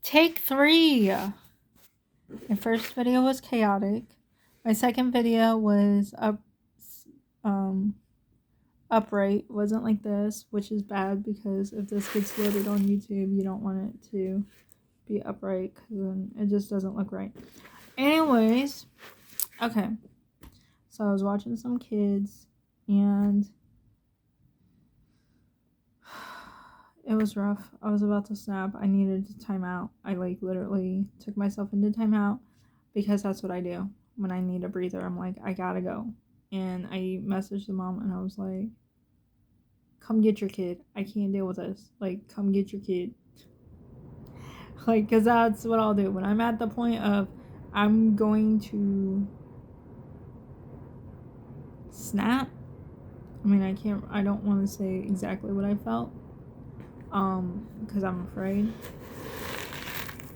Take 3. My first video was chaotic. My second video was upright. It wasn't like this, which is bad because if this gets loaded on YouTube, you don't want it to be upright because then it just doesn't look right. Anyways, okay. So I was watching some kids and it was rough. I was about to snap. I needed to time out. I literally took myself into timeout because that's what I do. When I need a breather, I'm like, I gotta go. And I messaged the mom and I was like, come get your kid. I can't deal with this. Come get your kid. Because that's what I'll do. When I'm at the point of I'm going to snap. I don't want to say exactly what I felt. Because I'm afraid.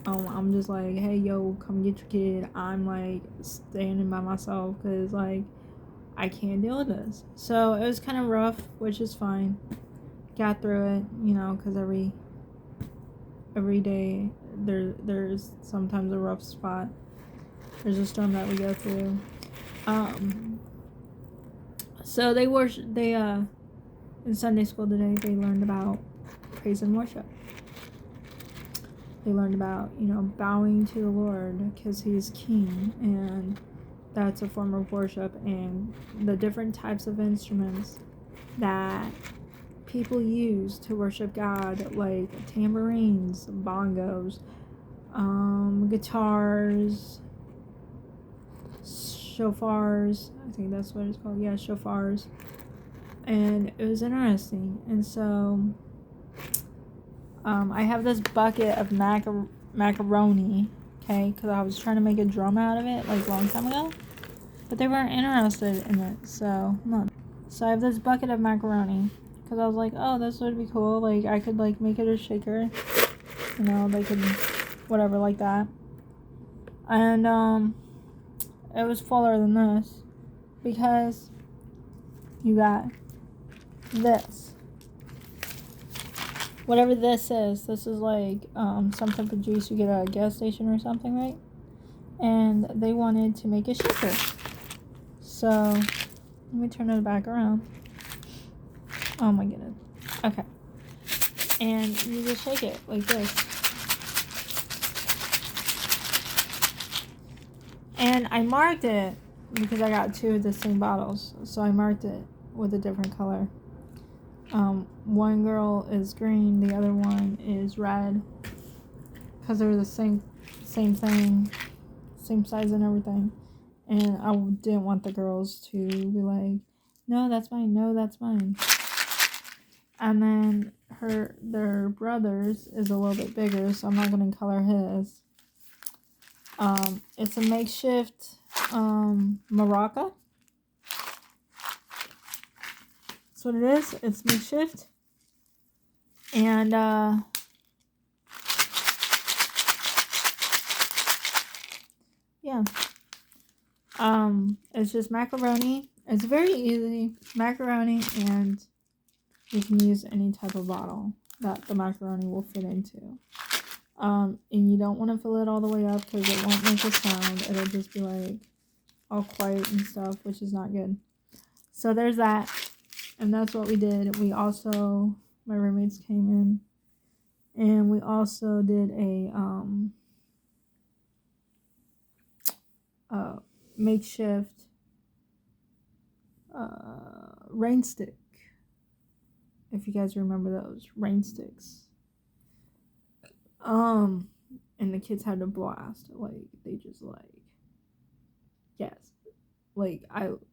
I'm just like, hey, yo, come get your kid. I'm standing by myself because I can't deal with this. So it was kind of rough, which is fine. Got through it, because every day there's sometimes a rough spot. There's a storm that we go through. So in Sunday school today they learned about praise and worship. They learned about, bowing to the Lord because He's King, and that's a form of worship, and the different types of instruments that people use to worship God, like tambourines, bongos, guitars, shofars. I think that's what it's called. Yeah, shofars. And it was interesting. And so I have this bucket of macaroni, okay, because I was trying to make a drum out of it a long time ago, but they weren't interested in it, so no. So I have this bucket of macaroni because I was like, oh, this would be cool. I could make it a shaker, they could whatever like that. And it was fuller than this because you got this. Whatever this is some type of juice you get at a gas station or something, right? And they wanted to make a shaker. So, let me turn it back around. Oh my goodness. Okay. And you just shake it like this. And I marked it because I got 2 of the same bottles. So I marked it with a different color. One girl is green, the other one is red, because they're the same thing, same size and everything. And I didn't want the girls to be like, no, that's mine, no, that's mine. And then their brother's is a little bit bigger, so I'm not going to color his. It's a makeshift maraca. That's what it is. It's makeshift. And yeah. It's just macaroni. It's very easy. Macaroni, and you can use any type of bottle that the macaroni will fit into. And you don't want to fill it all the way up because it won't make a sound. It'll just be all quiet and stuff, which is not good. So there's that. And that's what we did. My roommates came in, and we also did a makeshift rain stick. If you guys remember those rain sticks. And the kids had a blast. They just yes.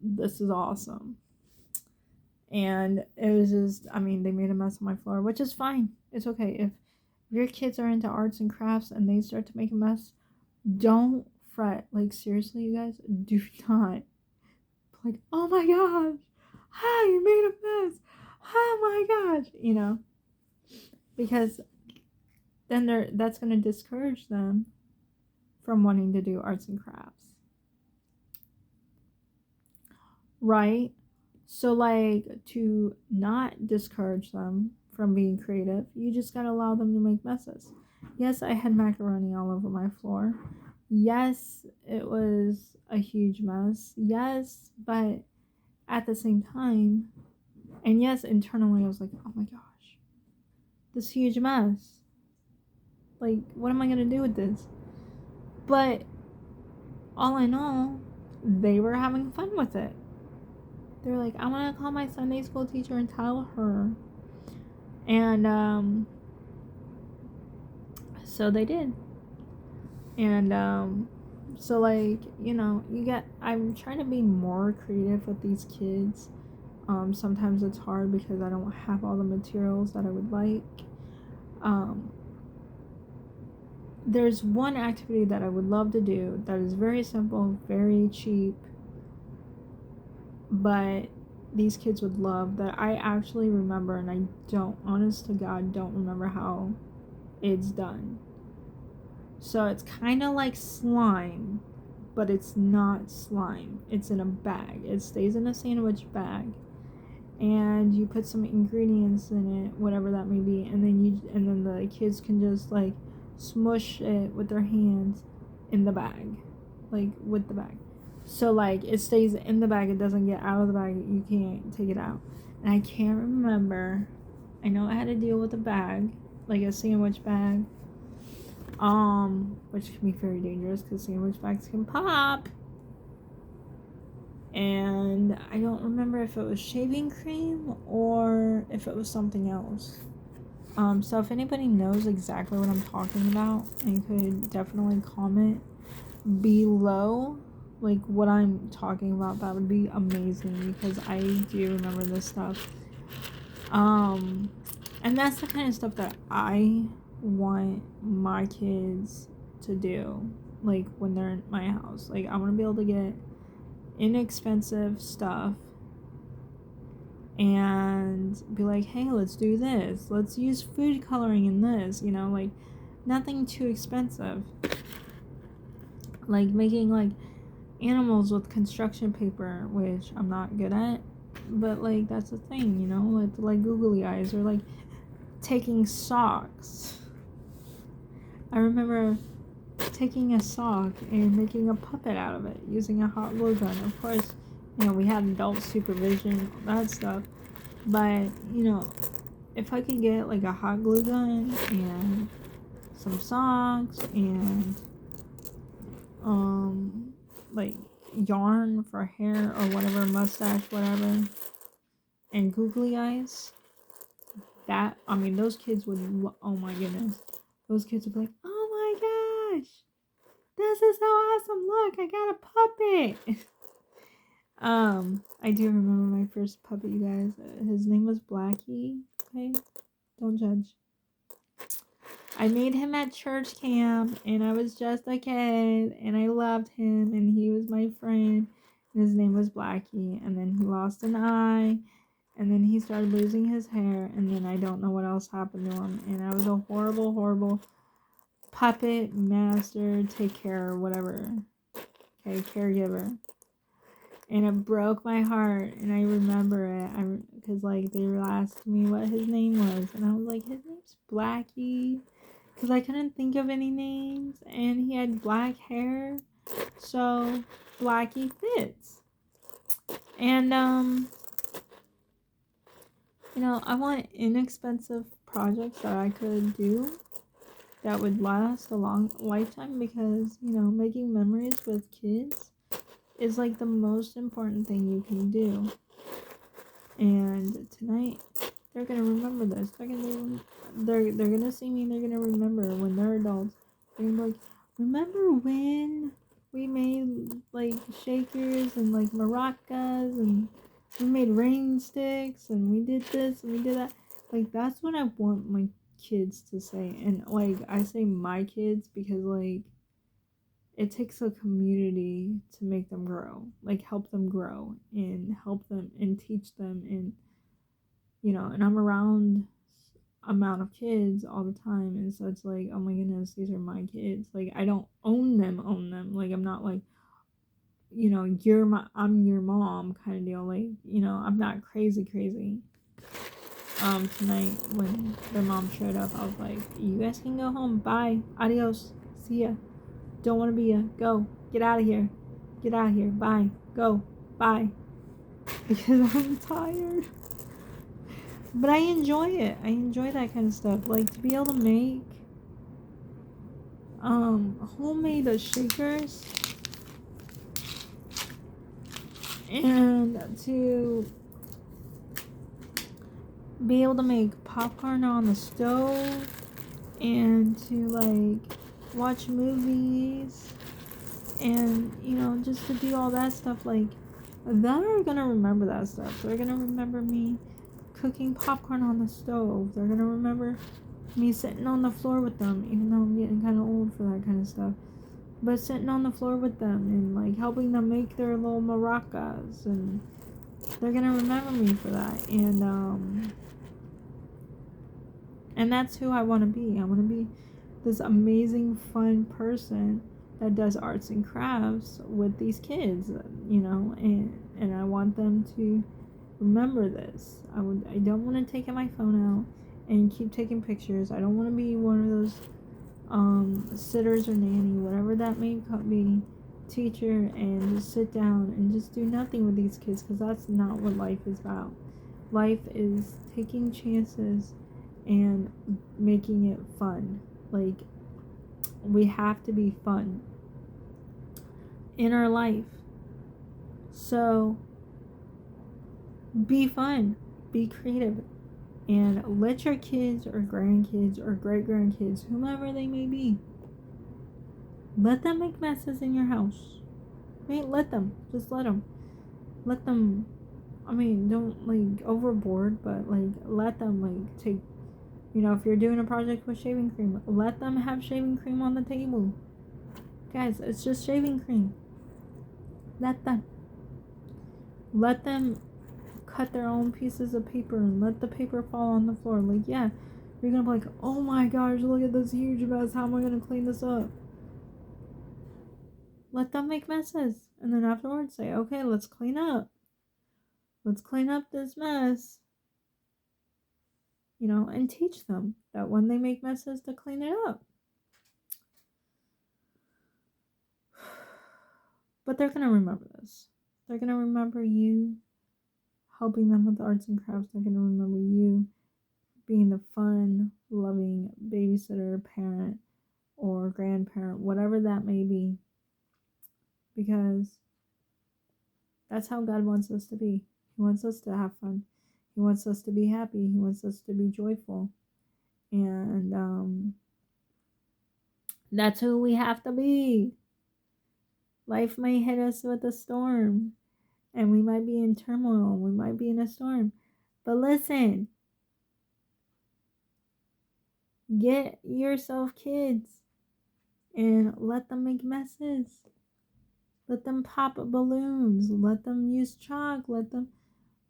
This is awesome. And it was just, they made a mess on my floor, which is fine. It's okay. If your kids are into arts and crafts and they start to make a mess, don't fret. Seriously, you guys, do not. Oh my gosh, you made a mess. Oh my gosh, because then that's going to discourage them from wanting to do arts and crafts. Right? So, to not discourage them from being creative, you just gotta allow them to make messes. Yes, I had macaroni all over my floor. Yes, it was a huge mess. Yes, but at the same time, and yes, internally I was like, oh my gosh, this huge mess. Like, what am I gonna do with this? But all in all, they were having fun with it. They're like, I want to call my Sunday school teacher and tell her. And so they did. And so, like, I'm trying to be more creative with these kids. Sometimes it's hard because I don't have all the materials that I would like. Um, there's one activity that I would love to do that is very simple, very cheap, but these kids would love, that I actually remember, and I don't, honest to God, don't remember how it's done. So it's kind of like slime, but it's not slime. It's in a bag. It stays in a sandwich bag, and you put some ingredients in it, whatever that may be, and then the kids can just like smush it with their hands in the bag, like with the bag. So like it stays in the bag. It doesn't get out of the bag. You can't take it out. And I can't remember. I know I had to deal with a bag, like a sandwich bag, which can be very dangerous because sandwich bags can pop. And I don't remember if it was shaving cream or if it was something else. So if anybody knows exactly what I'm talking about, and could definitely comment below, like what I'm talking about, that would be amazing because I do remember this stuff. And that's the kind of stuff that I want my kids to do, like when they're in my house. Like I want to be able to get inexpensive stuff and be like, hey, let's do this. Let's use food coloring in this, like nothing too expensive. Like making like animals with construction paper, which I'm not good at, but like that's a thing, like googly eyes, or like taking socks. I remember taking a sock and making a puppet out of it using a hot glue gun. Of course, we had adult supervision, all that stuff. But, if I could get like a hot glue gun and some socks and like yarn for hair or whatever, mustache, whatever, and googly eyes, those kids would, oh my goodness, those kids would be like, oh my gosh, this is so awesome, look, I got a puppet. I do remember my first puppet, you guys. His name was Blackie, okay? Don't judge. I made him at church camp, and I was just a kid, and I loved him, and he was my friend, and his name was Blackie, and then he lost an eye, and then he started losing his hair, and then I don't know what else happened to him, and I was a horrible, horrible puppet master, take care, whatever, okay, caregiver. And it broke my heart, and I remember it, because like they were asking me what his name was, and I was like, his name's Blackie, because I couldn't think of any names, and he had black hair, so Blackie fits. And I want inexpensive projects that I could do that would last a long lifetime, because making memories with kids is like the most important thing you can do. And tonight they're gonna remember this. They're gonna see me, and they're gonna remember when they're adults. They're gonna be like, remember when we made like shakers and like maracas, and we made rain sticks, and we did this and we did that. Like that's what I want my kids to say. And like I say my kids because like it takes a community to make them grow, like help them grow and help them and teach them. And and I'm around amount of kids all the time, and so it's like, oh my goodness, these are my kids. Like I don't own them, like I'm not like I'm your mom kind of deal. Like I'm not crazy. tonight when their mom showed up. I was like, you guys can go home. Bye. Adios. See ya. Don't want to be ya. Go. Get out of here. Get out of here. Bye. Go. Bye. Because I'm tired. But I enjoy it. I enjoy that kind of stuff. Like, to be able to make homemade shakers, and to be able to make popcorn on the stove, and to like watch movies, and just to do all that stuff. Like, they're gonna remember that stuff. They're gonna remember me cooking popcorn on the stove. They're gonna remember me sitting on the floor with them, even though I'm getting kind of old for that kind of stuff. But sitting on the floor with them and like helping them make their little maracas, and they're gonna remember me for that. And that's who I want to be. I want to be this amazing, fun person that does arts and crafts with these kids, and I want them to remember this. I don't want to take my phone out and keep taking pictures. I don't want to be one of those sitters or nanny, whatever that may be, teacher, and just sit down and just do nothing with these kids, because that's not what life is about. Life is taking chances and making it fun. Like, we have to be fun in our life. So be fun, be creative, and let your kids or grandkids or great grandkids, whomever they may be, let them make messes in your house. Right? Let them. Just let them. Let them. I mean, don't like overboard, but like let them like take. If you're doing a project with shaving cream, let them have shaving cream on the table. Guys, it's just shaving cream. Let them. Let them cut their own pieces of paper and let the paper fall on the floor. Like, yeah, you're gonna be like, oh my gosh, look at this huge mess. How am I gonna clean this up? Let them make messes. And then afterwards say, okay, let's clean up. Let's clean up this mess. And teach them that when they make messes to clean it up. But they're gonna remember this. They're gonna remember you helping them with arts and crafts. They're gonna remember you being the fun, loving babysitter, parent, or grandparent, whatever that may be. Because that's how God wants us to be. He wants us to have fun. He wants us to be happy. He wants us to be joyful. And that's who we have to be. Life may hit us with a storm, and we might be in turmoil. We might be in a storm. But listen, get yourself kids and let them make messes. Let them pop balloons. Let them use chalk. Let them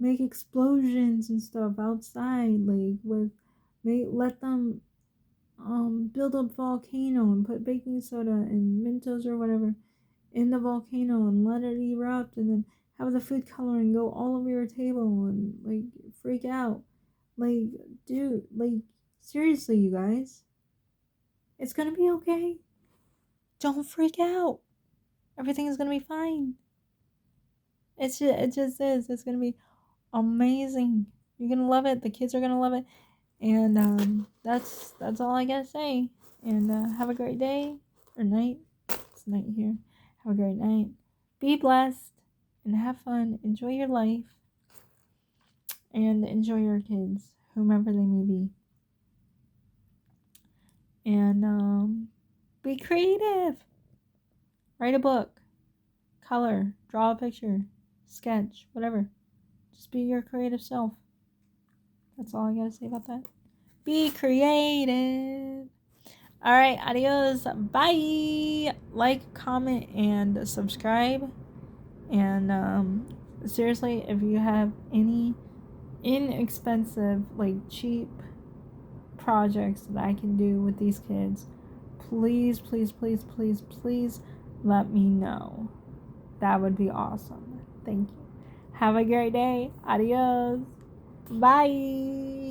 make explosions and stuff outside. Let them build a volcano and put baking soda and Mentos or whatever in the volcano and let it erupt, and then have the food coloring go all over your table and like freak out. Like, dude, like seriously, you guys, it's gonna be okay. Don't freak out. Everything is gonna be fine. It just is. It's gonna be amazing. You're gonna love it. The kids are gonna love it. And that's all I gotta say. And have a great day or night. It's night here. Have a great night. Be blessed and have fun. Enjoy your life and enjoy your kids, whomever they may be. And be creative. Write a book, color, draw a picture, sketch, whatever. Just be your creative self. That's all I gotta say about that. Be creative. All right, adios. Bye. Like, comment, and subscribe. And seriously, if you have any inexpensive, like cheap projects that I can do with these kids, please, please, please, please, please let me know. That would be awesome. Thank you. Have a great day. Adios. Bye.